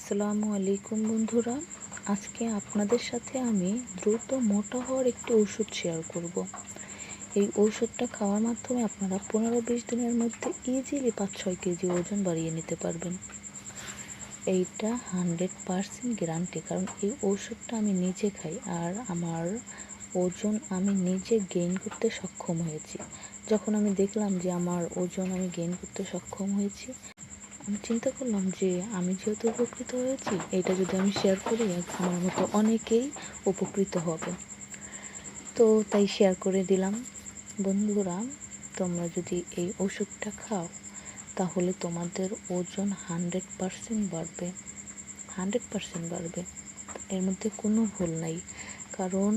আসসালামু আলাইকুম বন্ধুরা, আজকে আপনাদের সাথে আমি দ্রুত মোটা হওয়ার একটি ওষুধ শেয়ার করব। এই ওষুধটা খাওয়ার মাধ্যমে আপনারা 15-20 দিনের মধ্যে ইজিলি 5-6 কেজি ওজন বাড়িয়ে নিতে পারবেন। এইটা 100% গ্যারান্টি, কারণ এই ওষুধটা আমি নিজে খাই আর আমার ওজন আমি নিজে গেইন করতে সক্ষম হয়েছি। যখন আমি দেখলাম যে আমার ওজন আমি গেইন করতে সক্ষম হয়েছি, আমি চিন্তা করলাম যে আমি যেহেতু উপকৃত হয়েছি, এটা যদি আমি শেয়ার করি আমার মতো অনেকেই উপকৃত হবে। তো তাই শেয়ার করে দিলাম। বন্ধুরা, তোমরা যদি এই ওষুধটা খাও তাহলে তোমাদের ওজন 100% বাড়বে, 100% বাড়বে। এর মধ্যে কোনো ভুল নাই, কারণ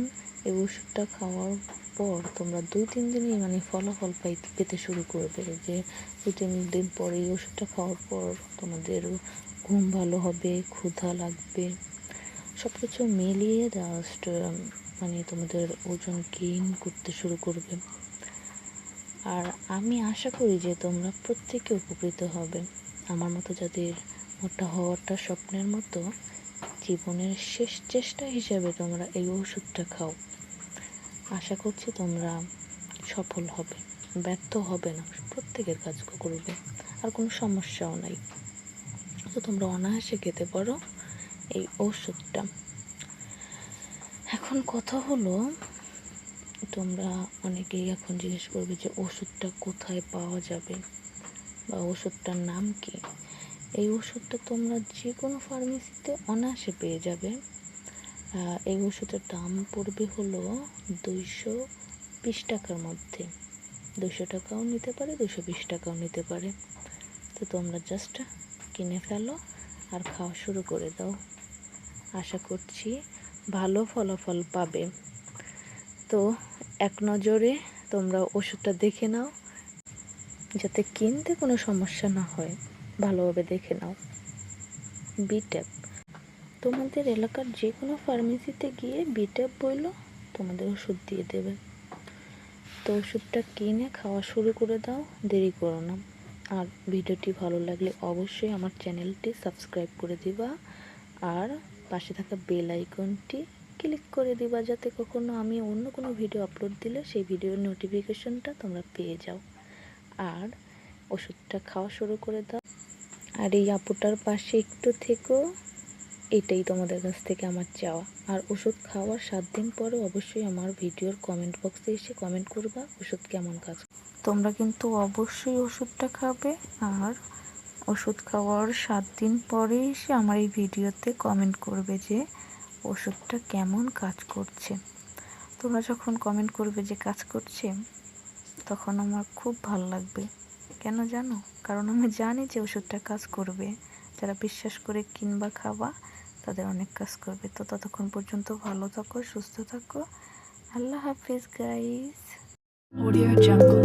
এই ওষুধটা খাওয়ার পর তোমরা 2-3 দিনেই ফলাফল পেতে শুরু করবে। যে 2-3 দিন পরে এই ওষুধটা খাওয়ার পর তোমাদের ঘুম ভালো হবে, ক্ষুধা লাগবে, সব কিছু মিলিয়ে জাস্ট তোমাদের ওজন গেইন করতে শুরু করবে। আর আমি আশা করি যে তোমরা প্রত্যেকে উপকৃত হবে। আমার মতো যাদের মোটা হওয়াটা স্বপ্নের মতো, জীবনের শেষ চেষ্টা হিসেবে তোমরা এই ওষুধটা খাও। আশা করছি তোমরা সফল হবে, ব্যর্থ হবে না, প্রত্যেকের কাজ করবে, আর কোনো সমস্যাও নাই। তো তোমরা অনায়াসে খেতে পারো এই ওষুধটা। এখন কথা হলো, তোমরা অনেকেই এখন জিজ্ঞেস করবে যে ওষুধটা কোথায় পাওয়া যাবে বা ওষুধটার নাম কি। এই ওষুধটা তোমরা যে কোনো ফার্মেসিতে অনায়াসে পেয়ে যাবে। এই ওষুধের দাম পড়বে হলো 220 টাকার মধ্যে। 200 টাকাও নিতে পারে, 220 টাকাও নিতে পারে। তো তোমরা জাস্ট কিনে ফেলো আর খাওয়া শুরু করে দাও। আশা করছি ভালো ফলাফল পাবে। তো এক নজরে তোমরা ওষুধটা দেখে নাও, যাতে কিনতে কোনো সমস্যা না হয়, ভালোভাবে দেখে নাও। বিট্যাপ, তোমাদের এলাকার যে কোনো ফার্মেসিতে গিয়ে বিট্যাপ বললো, তোমাদের ওষুধ দিয়ে দেবে। তো ওষুধটা কিনে খাওয়া শুরু করে দাও, দেরি করো না। আর ভিডিওটি ভালো লাগলে অবশ্যই আমার চ্যানেলটি সাবস্ক্রাইব করে দিবা আর পাশে থাকা বেল আইকনটি ক্লিক করে দিবা, যাতে কখনো আমি অন্য কোনো ভিডিও আপলোড দিলে সেই ভিডিওর নোটিফিকেশনটা তোমরা পেয়ে যাও। আর ওষুধটা খাওয়া শুরু করে দাও। আর এই আপুটার পাশে একটু থেকেও, এটাই তোমাদের কাছ থেকে আমার চাওয়া। আর ওষুধ খাওয়ার 7 দিন পরে অবশ্যই আমার ভিডিওর কমেন্ট বক্সে এসে কমেন্ট করবা ওষুধ কেমন কাজ। তোমরা কিন্তু অবশ্যই ওষুধটা খাবে, আর ওষুধ খাওয়ার 7 দিন পরে এসে আমার এই ভিডিওতে কমেন্ট করবে যে ওষুধটা কেমন কাজ করছে। তোমরা যখন কমেন্ট করবে যে কাজ করছে, তখন আমার খুব ভালো লাগবে। কেন জানো? কারণ আমি জানি যে ওষুধটা কাজ করবে। যারা বিশ্বাস করে কিনবা খাবা, তাদের অনেক কাজ করবে। তো ততক্ষণ পর্যন্ত ভালো থাকো, সুস্থ থাকো। আল্লাহ হাফিজ গাইস। Audio jungle.